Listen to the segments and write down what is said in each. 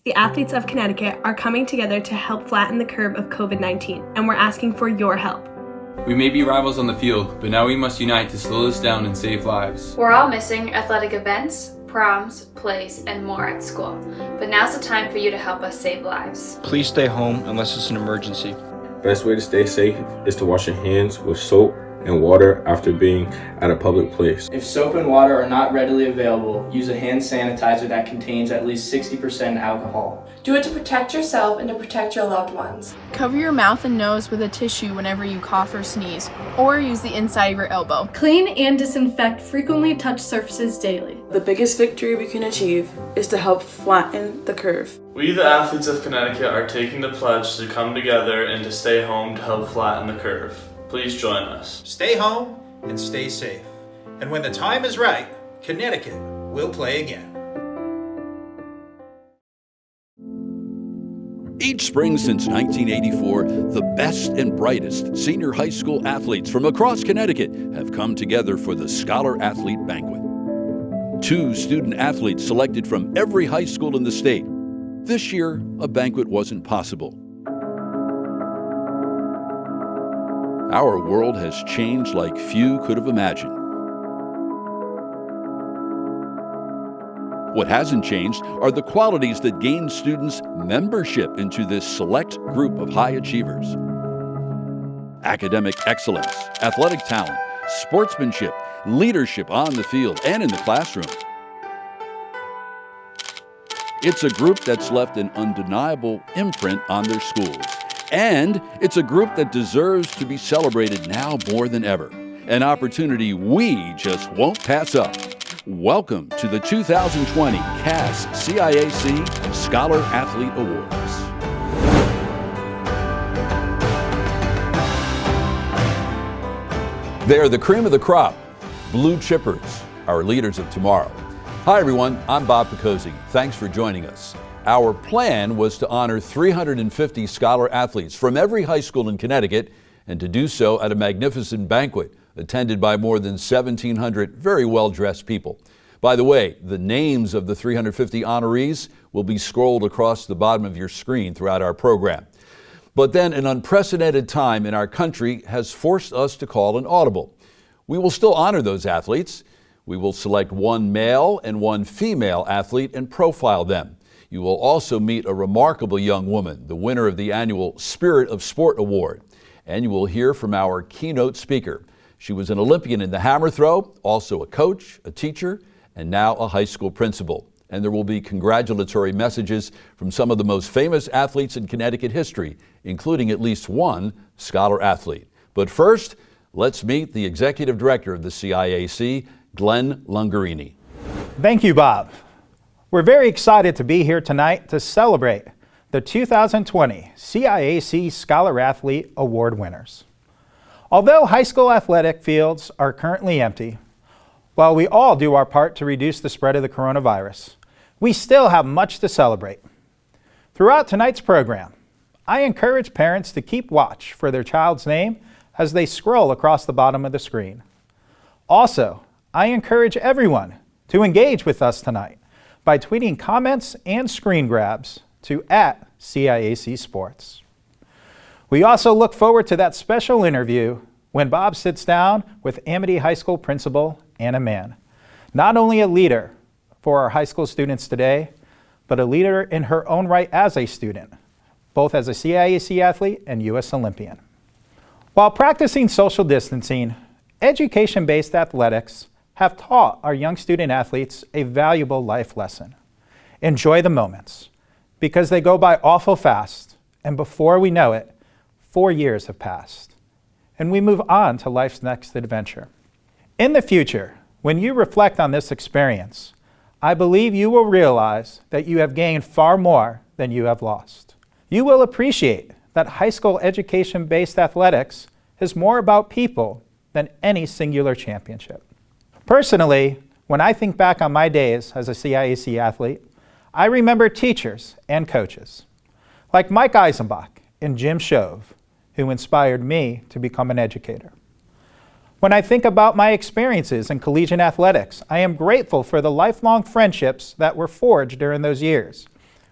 The athletes of Connecticut are coming together to help flatten the curve of COVID-19, and we're asking for your help. We may be rivals on the field, but now we must unite to slow this down and save lives. We're all missing athletic events, proms, plays, and more at school. But now's the time for you to help us save lives. Please stay home unless it's an emergency. Best way to stay safe is to wash your hands with soap and water after being at a public place. If soap and water are not readily available, use a hand sanitizer that contains at least 60% alcohol. Do it to protect yourself and to protect your loved ones. Cover your mouth and nose with a tissue whenever you cough or sneeze, or use the inside of your elbow. Clean and disinfect frequently touched surfaces daily. The biggest victory we can achieve is to help flatten the curve. We, the athletes of Connecticut, are taking the pledge to come together and to stay home to help flatten the curve. Please join us. Stay home and stay safe. And when the time is right, Connecticut will play again. Each spring since 1984, the best and brightest senior high school athletes from across Connecticut have come together for the Scholar-Athlete Banquet. 2 student athletes selected from every high school in the state. This year, a banquet wasn't possible. Our world has changed like few could have imagined. What hasn't changed are the qualities that gain students membership into this select group of high achievers. Academic excellence, athletic talent, sportsmanship, leadership on the field and in the classroom. It's a group that's left an undeniable imprint on their schools. And it's a group that deserves to be celebrated now more than ever. An opportunity we just won't pass up. Welcome to the 2020 CAS-CIAC Scholar-Athlete Awards. They're the cream of the crop, blue chippers, our leaders of tomorrow. Hi everyone, I'm Bob Picozzi. Thanks for joining us. Our plan was to honor 350 scholar athletes from every high school in Connecticut and to do so at a magnificent banquet attended by more than 1,700 very well-dressed people. By the way, the names of the 350 honorees will be scrolled across the bottom of your screen throughout our program. But then an unprecedented time in our country has forced us to call an audible. We will still honor those athletes. We will select one male and one female athlete and profile them. You will also meet a remarkable young woman, the winner of the annual Spirit of Sport Award. And you will hear from our keynote speaker. She was an Olympian in the hammer throw, also a coach, a teacher, and now a high school principal. And there will be congratulatory messages from some of the most famous athletes in Connecticut history, including at least one scholar athlete. But first, let's meet the executive director of the CIAC, Glenn Lungarini. Thank you, Bob. We're very excited to be here tonight to celebrate the 2020 CIAC Scholar-Athlete Award winners. Although high school athletic fields are currently empty, while we all do our part to reduce the spread of the coronavirus, we still have much to celebrate. Throughout tonight's program, I encourage parents to keep watch for their child's name as they scroll across the bottom of the screen. Also, I encourage everyone to engage with us tonight by tweeting comments and screen grabs to @CIAC Sports. We also look forward to that special interview when Bob sits down with Amity High School Principal Anna Mayaan. Not only a leader for our high school students today, but a leader in her own right as a student, both as a CIAC athlete and U.S. Olympian. While practicing social distancing, education-based athletics have taught our young student athletes a valuable life lesson. Enjoy the moments, because they go by awful fast, and before we know it, 4 years have passed, and we move on to life's next adventure. In the future, when you reflect on this experience, I believe you will realize that you have gained far more than you have lost. You will appreciate that high school education-based athletics is more about people than any singular championship. Personally, when I think back on my days as a CIAC athlete, I remember teachers and coaches like Mike Eisenbach and Jim Shove, who inspired me to become an educator. When I think about my experiences in collegiate athletics, I am grateful for the lifelong friendships that were forged during those years,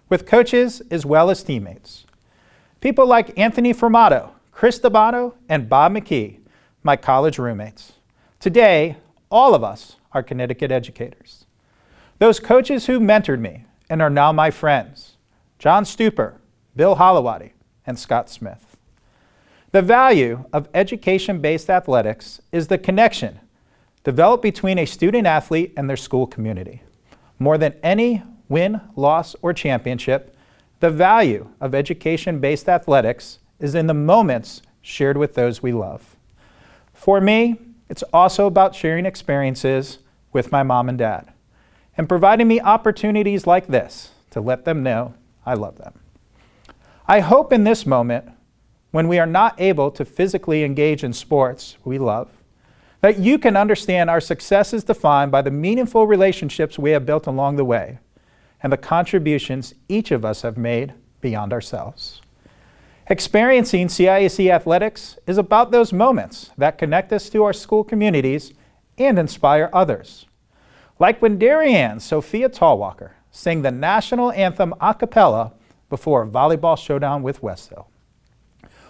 with coaches as well as teammates. People like Anthony Formato, Chris D'Abato, and Bob McKee, my college roommates. Today, all of us are Connecticut educators. Those coaches who mentored me and are now my friends, John Stuper, Bill Holowati, and Scott Smith. The value of education-based athletics is the connection developed between a student athlete and their school community. More than any win, loss, or championship, the value of education-based athletics is in the moments shared with those we love. For me, it's also about sharing experiences with my mom and dad and providing me opportunities like this to let them know I love them. I hope in this moment, when we are not able to physically engage in sports we love, that you can understand our success is defined by the meaningful relationships we have built along the way and the contributions each of us have made beyond ourselves. Experiencing CIAC athletics is about those moments that connect us to our school communities and inspire others. Like when Darien Sophia Tallwalker sang the national anthem a cappella before a volleyball showdown with West Hill.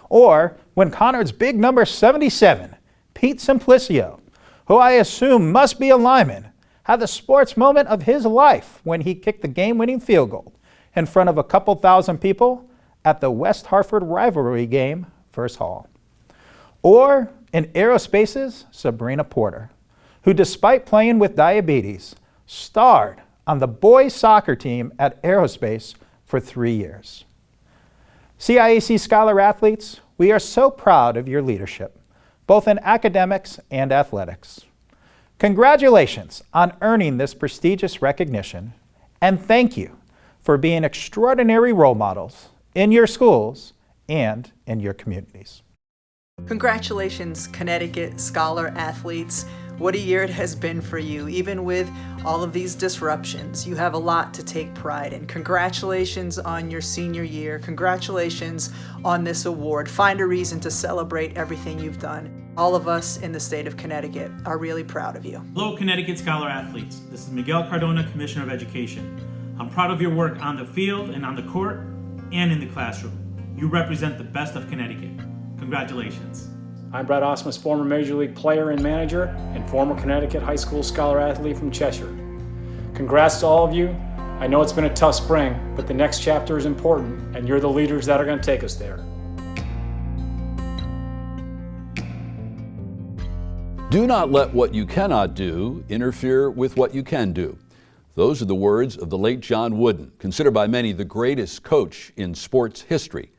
Or when Conard's big number 77, Pete Simplicio, who I assume must be a lineman, had the sports moment of his life when he kicked the game-winning field goal in front of a couple thousand people at the West Hartford rivalry game versus Hall. Or in aerospace's Sabrina Porter, who despite playing with diabetes, starred on the boys soccer team at Aerospace for 3 years. CIAC Scholar-Athletes, we are so proud of your leadership, both in academics and athletics. Congratulations on earning this prestigious recognition, and thank you for being extraordinary role models in your schools and in your communities. Congratulations, Connecticut Scholar-Athletes. What a year it has been for you. Even with all of these disruptions, you have a lot to take pride in. Congratulations on your senior year. Congratulations on this award. Find a reason to celebrate everything you've done. All of us in the state of Connecticut are really proud of you. Hello, Connecticut Scholar-Athletes. This is Miguel Cardona, Commissioner of Education. I'm proud of your work on the field and on the court and in the classroom. You represent the best of Connecticut. Congratulations. I'm Brett Osmus, former Major League player and manager, and former Connecticut High School Scholar-Athlete from Cheshire. Congrats to all of you. I know it's been a tough spring, but the next chapter is important, and you're the leaders that are going to take us there. Do not let what you cannot do interfere with what you can do. Those are the words of the late John Wooden, considered by many the greatest coach in sports history.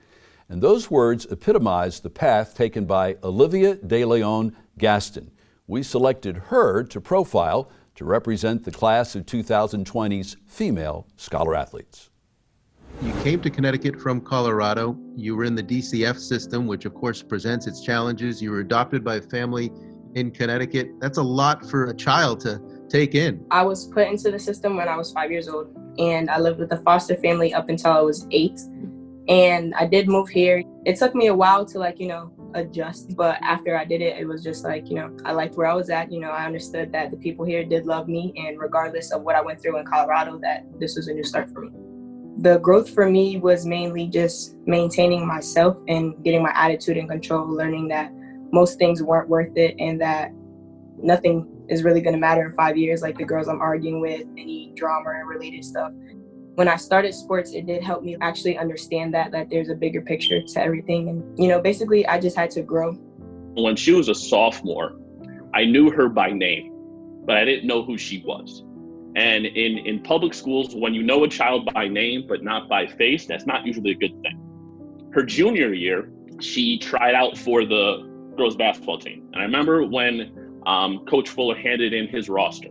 And those words epitomize the path taken by Olivia De Leon Gaston. We selected her to profile to represent the class of 2020's female scholar-athletes. You came to Connecticut from Colorado. You were in the DCF system, which of course presents its challenges. You were adopted by a family in Connecticut. That's a lot for a child to take in. I was put into the system when I was 5 years old, and I lived with a foster family up until I was 8. And I did move here. It took me a while to adjust, but after I did it, it was just I liked where I was at. I understood that the people here did love me, and regardless of what I went through in Colorado, that this was a new start for me. The growth for me was mainly just maintaining myself and getting my attitude in control, learning that most things weren't worth it and that nothing is really going to matter in 5 years, like the girls I'm arguing with, any drama and related stuff. When I started sports, it did help me actually understand that there's a bigger picture to everything. And, basically I just had to grow. When she was a sophomore, I knew her by name, but I didn't know who she was. And in public schools, when you know a child by name, but not by face, that's not usually a good thing. Her junior year, she tried out for the girls basketball team. And I remember when Coach Fuller handed in his roster,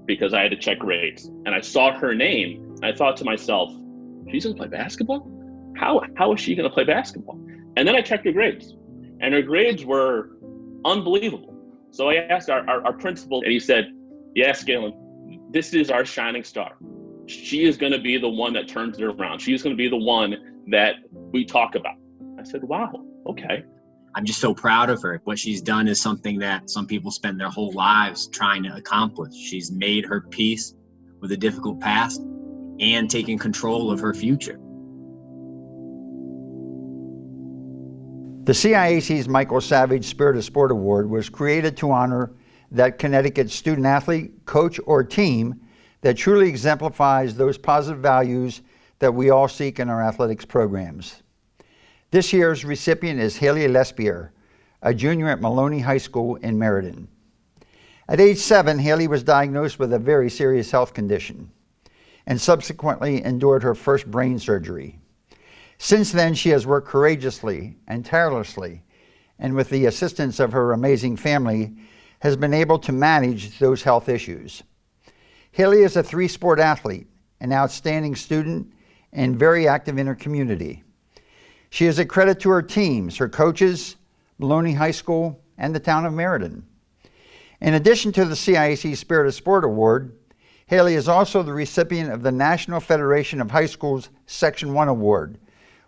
because I had to check grades. And I saw her name, and I thought to myself, she's gonna play basketball? How is she gonna play basketball? And then I checked her grades, and her grades were unbelievable. So I asked our principal, and he said, yes, Galen, this is our shining star. She is gonna be the one that turns it around. She's gonna be the one that we talk about. I said, wow, okay. I'm just so proud of her. What she's done is something that some people spend their whole lives trying to accomplish. She's made her peace with a difficult past, and taking control of her future. The CIAC's Michael Savage Spirit of Sport Award was created to honor that Connecticut student athlete, coach, or team that truly exemplifies those positive values that we all seek in our athletics programs. This year's recipient is Haley Lespier, a junior at Maloney High School in Meriden. At age 7, Haley was diagnosed with a very serious health condition and subsequently endured her first brain surgery. Since then, she has worked courageously and tirelessly, and with the assistance of her amazing family, has been able to manage those health issues. Haley is a 3-sport athlete, an outstanding student, and very active in her community. She is a credit to her teams, her coaches, Maloney High School, and the town of Meriden. In addition to the CIAC Spirit of Sport Award, Haley is also the recipient of the National Federation of High Schools Section 1 Award,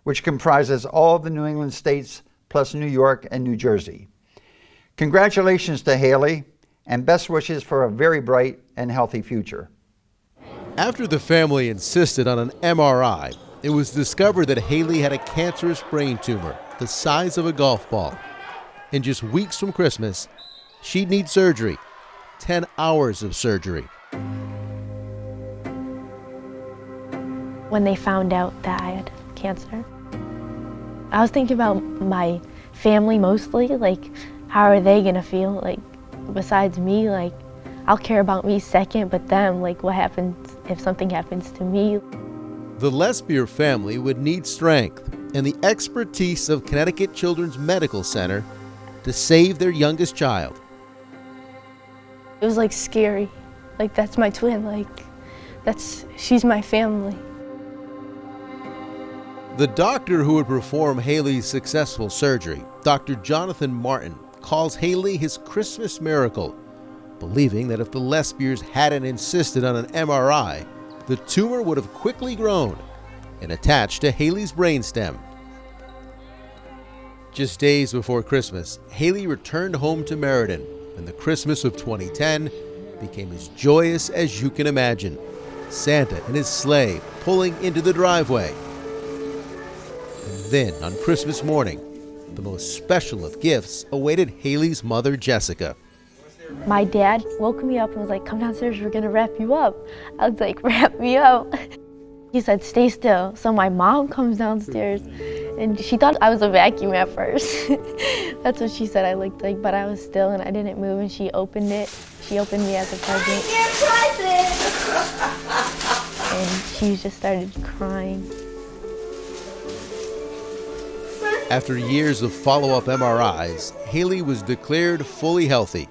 which comprises all of the New England states plus New York and New Jersey. Congratulations to Haley, and best wishes for a very bright and healthy future. After the family insisted on an MRI, it was discovered that Haley had a cancerous brain tumor the size of a golf ball. In just weeks from Christmas, she'd need surgery, 10 hours of surgery. When they found out that I had cancer, I was thinking about my family mostly, like how are they gonna feel, like besides me, like I'll care about me second, but them, like what happens if something happens to me. The Lespier family would need strength and the expertise of Connecticut Children's Medical Center to save their youngest child. It was like scary, like that's my twin, like she's my family. The doctor who would perform Haley's successful surgery, Dr. Jonathan Martin, calls Haley his Christmas miracle, believing that if the Lespiers hadn't insisted on an MRI, the tumor would have quickly grown and attached to Haley's brainstem. Just days before Christmas, Haley returned home to Meriden, and the Christmas of 2010 became as joyous as you can imagine. Santa and his sleigh pulling into the driveway. And then, on Christmas morning, the most special of gifts awaited Haley's mother, Jessica. My dad woke me up and was like, come downstairs, we're gonna wrap you up. I was like, wrap me up. He said, stay still. So my mom comes downstairs and she thought I was a vacuum at first. That's what she said I looked like, but I was still and I didn't move, and she opened it. She opened me as a present. And she just started crying. After years of follow-up MRIs, Haley was declared fully healthy.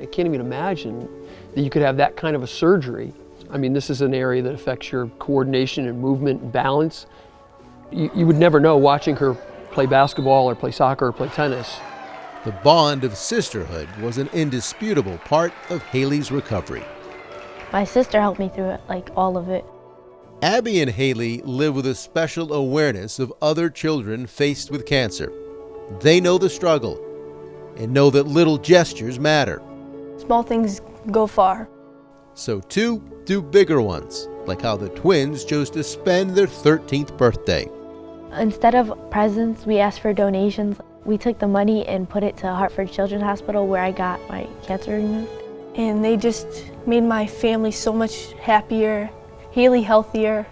I can't even imagine that you could have that kind of a surgery. I mean, this is an area that affects your coordination and movement and balance. You would never know watching her play basketball or play soccer or play tennis. The bond of sisterhood was an indisputable part of Haley's recovery. My sister helped me through it, like all of it. Abby and Haley live with a special awareness of other children faced with cancer. They know the struggle and know that little gestures matter. Small things go far. So too do bigger ones, like how the twins chose to spend their 13th birthday. Instead of presents, we asked for donations. We took the money and put it to Hartford Children's Hospital, where I got my cancer removed. And they just made my family so much happier, Haley healthier.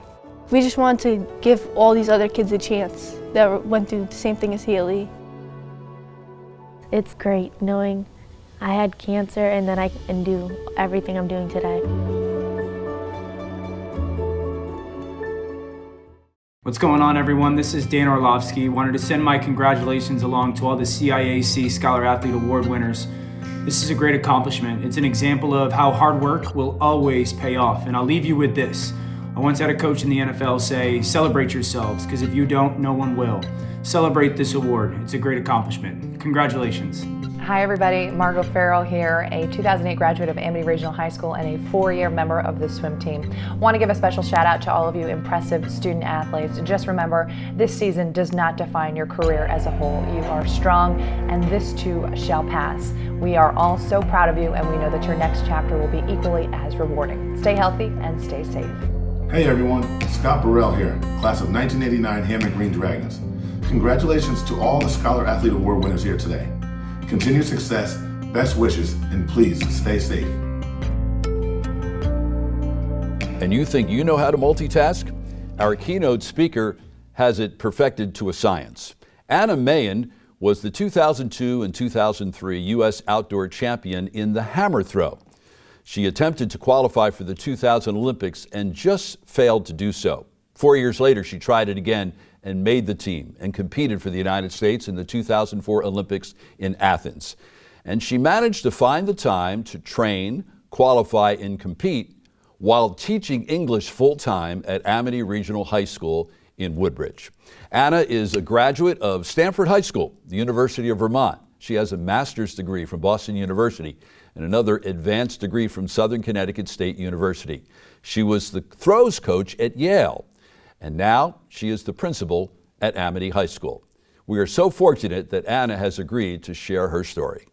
We just wanted to give all these other kids a chance that went through the same thing as Haley. It's great knowing I had cancer and then I can do everything I'm doing today. What's going on, everyone? This is Dan Orlovsky. Wanted to send my congratulations along to all the CIAC Scholar-Athlete Award winners. This is a great accomplishment. It's an example of how hard work will always pay off. And I'll leave you with this. I once had a coach in the NFL say, celebrate yourselves, because if you don't, no one will. Celebrate this award. It's a great accomplishment. Congratulations. Hi everybody, Margot Farrell here, a 2008 graduate of Amity Regional High School and a 4-year member of the swim team. Want to give a special shout out to all of you impressive student athletes. Just remember, this season does not define your career as a whole. You are strong and this too shall pass. We are all so proud of you and we know that your next chapter will be equally as rewarding. Stay healthy and stay safe. Hey everyone, Scott Burrell here, class of 1989 Hammond Green Dragons. Congratulations to all the Scholar-Athlete Award winners here today. Continued success, best wishes, and please stay safe. And you think you know how to multitask? Our keynote speaker has it perfected to a science. Anna Mayaan was the 2002 and 2003 U.S. outdoor champion in the hammer throw. She attempted to qualify for the 2000 Olympics and just failed to do so. 4 years later, she tried it again and made the team and competed for the United States in the 2004 Olympics in Athens. And she managed to find the time to train, qualify, and compete while teaching English full-time at Amity Regional High School in Woodbridge. Anna is a graduate of Stanford High School, the University of Vermont. She has a master's degree from Boston University and another advanced degree from Southern Connecticut State University. She was the throws coach at Yale, and now she is the principal at Amity High School. We are so fortunate that Anna has agreed to share her story.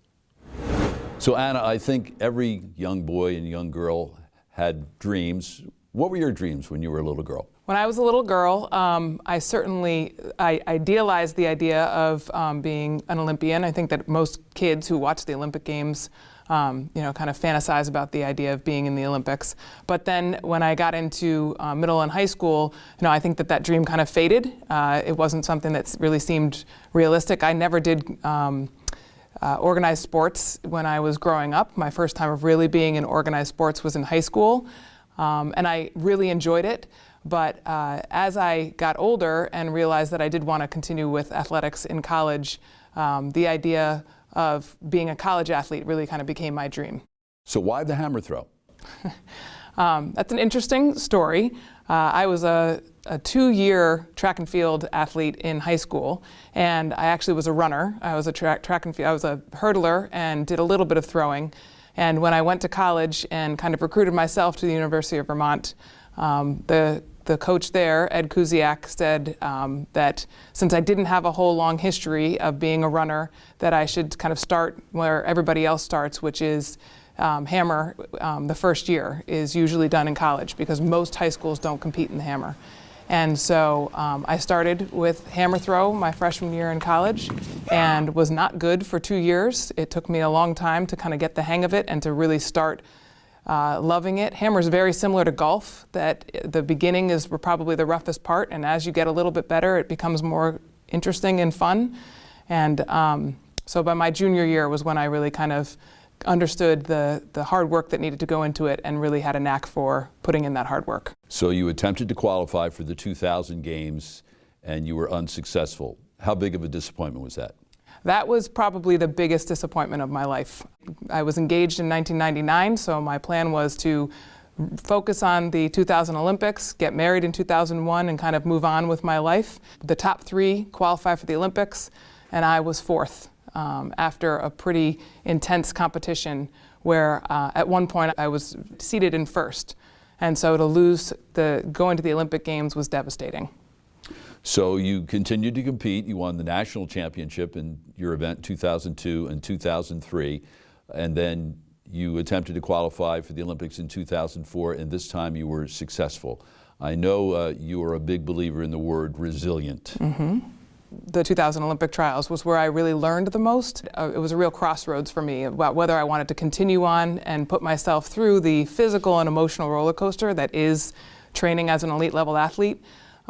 So Anna, I think every young boy and young girl had dreams. What were your dreams when you were a little girl? When I was a little girl, I idealized the idea of being an Olympian. I think that most kids who watch the Olympic Games, kind of fantasize about the idea of being in the Olympics. But then when I got into middle and high school, I think that dream kind of faded. It wasn't something that really seemed realistic. I never did organized sports when I was growing up. My first time of really being in organized sports was in high school, and I really enjoyed it. But as I got older and realized that I did want to continue with athletics in college, the idea of being a college athlete really kind of became my dream. So why the hammer throw? That's an interesting story. I was a 2-year track and field athlete in high school, and I actually was a runner. I was a track and field. I was a hurdler and did a little bit of throwing. And when I went to college and kind of recruited myself to the University of Vermont, the coach there, Ed CAS-CIAC, said that since I didn't have a whole long history of being a runner, that I should kind of start where everybody else starts, which is hammer. The first year is usually done in college because most high schools don't compete in the hammer. And so I started with hammer throw my freshman year in college and was not good for 2 years. It took me a long time to kind of get the hang of it and to really start loving it. Hammer is very similar to golf, that the beginning is probably the roughest part, and as you get a little bit better, it becomes more interesting and fun. And so by my junior year was when I really kind of understood the hard work that needed to go into it and really had a knack for putting in that hard work. So you attempted to qualify for the 2000 games and you were unsuccessful. How big of a disappointment was that? That was probably the biggest disappointment of my life. I was engaged in 1999, so my plan was to focus on the 2000 Olympics, get married in 2001, and kind of move on with my life. The top 3 qualify for the Olympics, and I was 4th after a pretty intense competition where at one point I was seated in 1st. And so to go into the Olympic Games was devastating. So you continued to compete. You won the national championship in your event 2002 and 2003, and then you attempted to qualify for the Olympics in 2004, and this time you were successful. I know you are a big believer in the word resilient. Mm-hmm. The 2000 Olympic trials was where I really learned the most. It was a real crossroads for me about whether I wanted to continue on and put myself through the physical and emotional roller coaster that is training as an elite level athlete.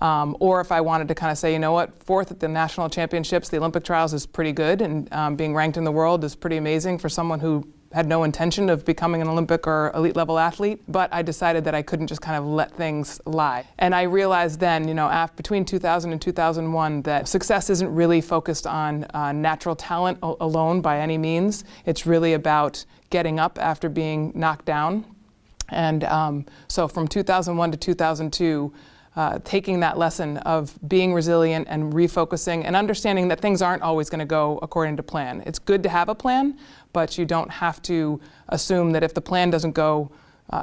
Or if I wanted to kind of say, you know what, 4th at the national championships, the Olympic trials is pretty good, and being ranked in the world is pretty amazing for someone who had no intention of becoming an Olympic or elite level athlete. But I decided that I couldn't just kind of let things lie. And I realized then, between 2000 and 2001, that success isn't really focused on natural talent alone by any means. It's really about getting up after being knocked down. And so from 2001 to 2002, taking that lesson of being resilient and refocusing and understanding that things aren't always going to go according to plan. It's good to have a plan, but you don't have to assume that if the plan doesn't go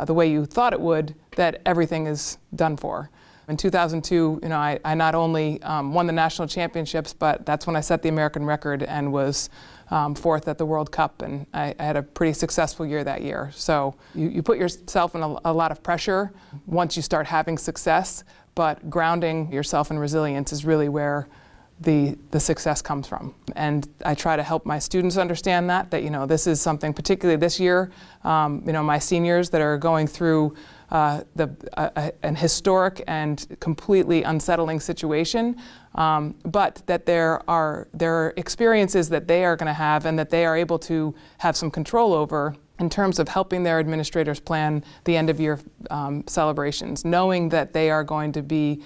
the way you thought it would, that everything is done for. In 2002, I not only won the national championships, but that's when I set the American record and was fourth at the World Cup, and I had a pretty successful year that year. So you put yourself in a lot of pressure once you start having success, but grounding yourself in resilience is really where the success comes from. And I try to help my students understand that this is something, particularly this year, my seniors that are going through an historic and completely unsettling situation, but that there are experiences that they are going to have and that they are able to have some control over in terms of helping their administrators plan the end of year celebrations, knowing that they are going to be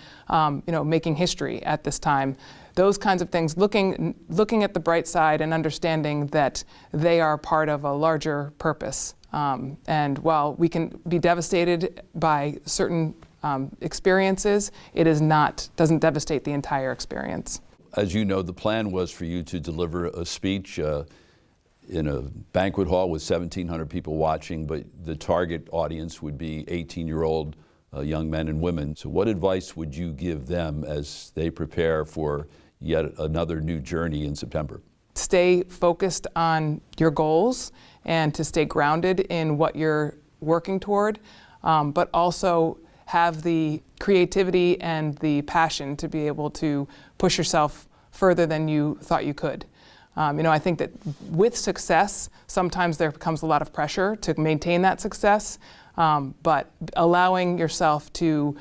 making history at this time. Those kinds of things, looking at the bright side and understanding that they are part of a larger purpose. And while we can be devastated by certain experiences, it doesn't devastate the entire experience. As you know, the plan was for you to deliver a speech in a banquet hall with 1,700 people watching, but the target audience would be 18-year-old young men and women. So what advice would you give them as they prepare for yet another new journey in September? Stay focused on your goals and to stay grounded in what you're working toward, but also have the creativity and the passion to be able to push yourself further than you thought you could. I think that with success, sometimes there becomes a lot of pressure to maintain that success, but allowing yourself to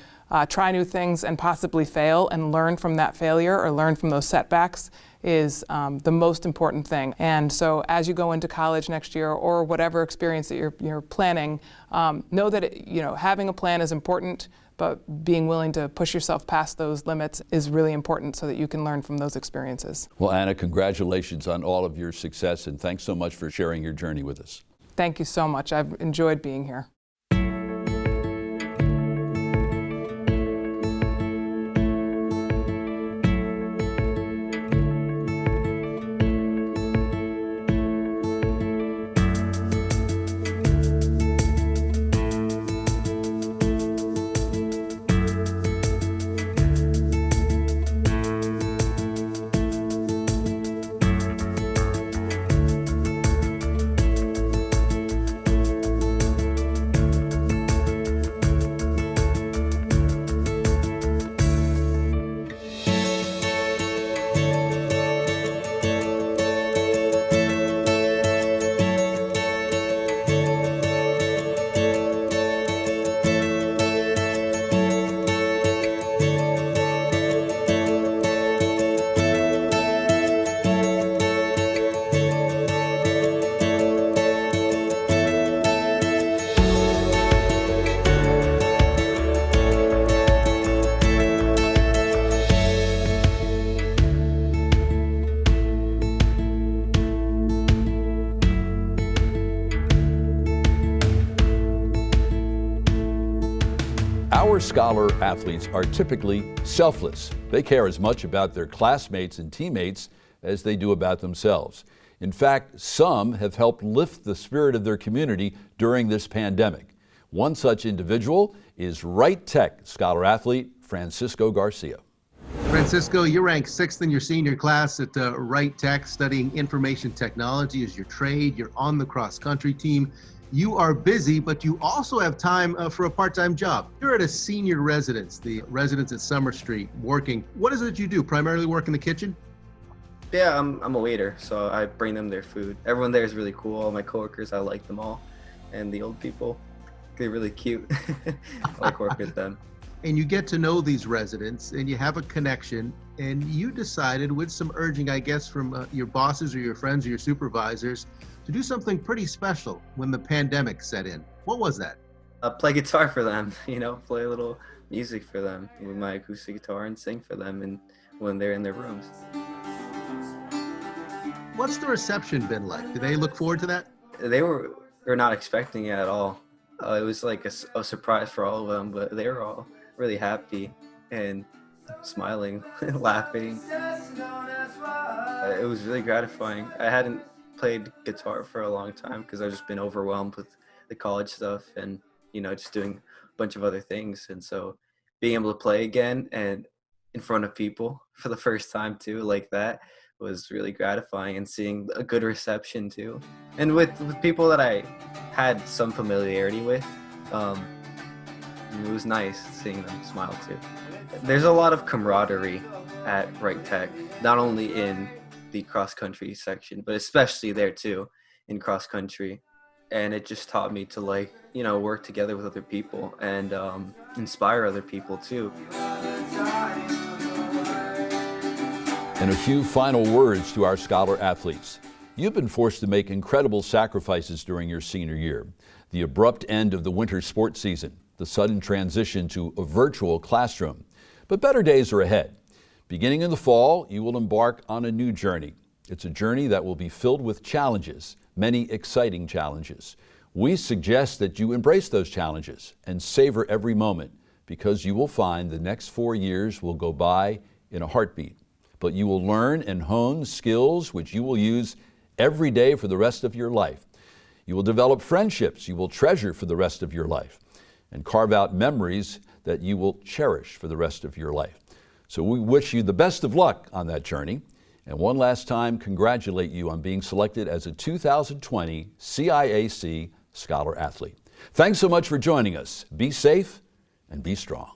try new things and possibly fail and learn from that failure or learn from those setbacks is the most important thing. And so as you go into college next year or whatever experience that you're planning, know that having a plan is important, but being willing to push yourself past those limits is really important so that you can learn from those experiences. Well, Anna, congratulations on all of your success, and thanks so much for sharing your journey with us. Thank you so much. I've enjoyed being here. Our scholar athletes are typically selfless. They care as much about their classmates and teammates as they do about themselves. In fact, some have helped lift the spirit of their community during this pandemic. One such individual is Wright Tech scholar athlete Francisco Garcia. Francisco, you ranked 6th in your senior class at Wright Tech, studying information technology as your trade. You're on the cross-country team. You are busy, but you also have time for a part-time job. You're at a senior residence, the residence at Summer Street, working. What is it you do? Primarily work in the kitchen? Yeah, I'm a waiter, so I bring them their food. Everyone there is really cool. All my coworkers, I like them all. And the old people, they're really cute. I like working with them. And you get to know these residents and you have a connection, and you decided, with some urging, I guess, from your bosses or your friends or your supervisors, to do something pretty special when the pandemic set in. What was that? Play guitar for them, play a little music for them with my acoustic guitar and sing for them and when they're in their rooms. What's the reception been like? Do they look forward to that? They were not expecting it at all. It was like a surprise for all of them, but they were all really happy and smiling and laughing. It was really gratifying. I hadn't played guitar for a long time because I've just been overwhelmed with the college stuff and just doing a bunch of other things, and so being able to play again and in front of people for the first time too, like that, was really gratifying, and seeing a good reception too. And with people that I had some familiarity with, it was nice seeing them smile too. There's a lot of camaraderie at Wright Tech, not only in the cross country section, but especially there too in cross country. And it just taught me to work together with other people and inspire other people too. And a few final words to our Scholar athletes. You've been forced to make incredible sacrifices during your senior year. The abrupt end of the winter sports season, the sudden transition to a virtual classroom. But better days are ahead. Beginning in the fall, you will embark on a new journey. It's a journey that will be filled with challenges, many exciting challenges. We suggest that you embrace those challenges and savor every moment, because you will find the next 4 years will go by in a heartbeat. But you will learn and hone skills which you will use every day for the rest of your life. You will develop friendships you will treasure for the rest of your life, and carve out memories that you will cherish for the rest of your life. So we wish you the best of luck on that journey, and one last time congratulate you on being selected as a 2020 CIAC Scholar-Athlete. Thanks so much for joining us. Be safe and be strong.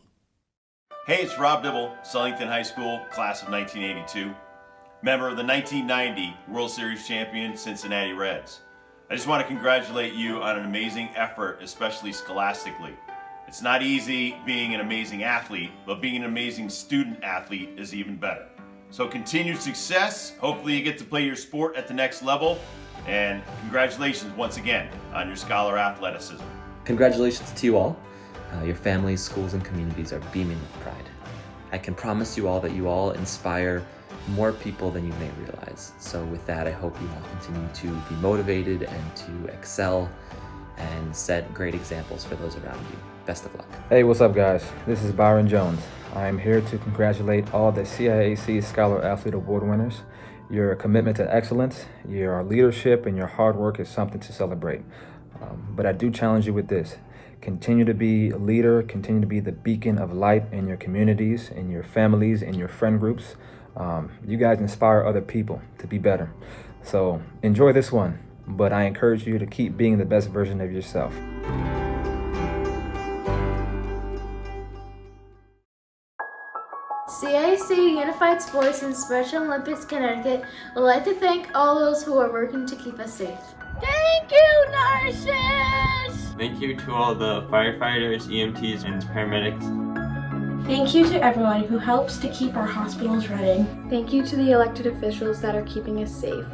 Hey, it's Rob Dibble, Sulington High School, class of 1982, member of the 1990 World Series champion Cincinnati Reds. I just want to congratulate you on an amazing effort, especially scholastically. It's not easy being an amazing athlete, but being an amazing student athlete is even better. So continued success. Hopefully you get to play your sport at the next level, and congratulations once again on your scholar athleticism. Congratulations to you all. Your families, schools, and communities are beaming with pride. I can promise you all that you all inspire more people than you may realize. So with that, I hope you all continue to be motivated and to excel and set great examples for those around you. Best of luck. Hey, what's up guys? This is Byron Jones. I am here to congratulate all the CIAC Scholar-Athlete Award winners. Your commitment to excellence, your leadership, and your hard work is something to celebrate. But I do challenge you with this. Continue to be a leader, continue to be the beacon of light in your communities, in your families, in your friend groups. You guys inspire other people to be better. So enjoy this one, but I encourage you to keep being the best version of yourself. CIAC Unified Sports and Special Olympics Connecticut would like to thank all those who are working to keep us safe. Thank you, nurses! Thank you to all the firefighters, EMTs, and paramedics. Thank you to everyone who helps to keep our hospitals running. Thank you to the elected officials that are keeping us safe.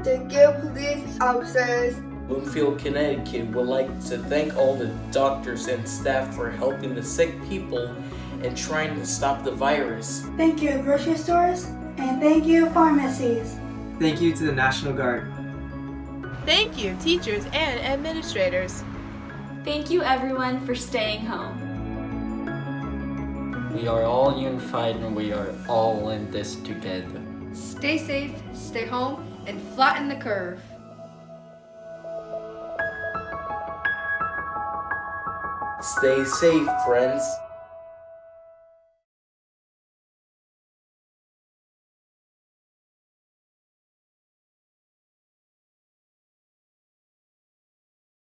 Thank you, police officers. Bloomfield, Connecticut would like to thank all the doctors and staff for helping the sick people and trying to stop the virus. Thank you, grocery stores, and thank you, pharmacies. Thank you to the National Guard. Thank you, teachers and administrators. Thank you, everyone, for staying home. We are all unified and we are all in this together. Stay safe, stay home, and flatten the curve. Stay safe, friends.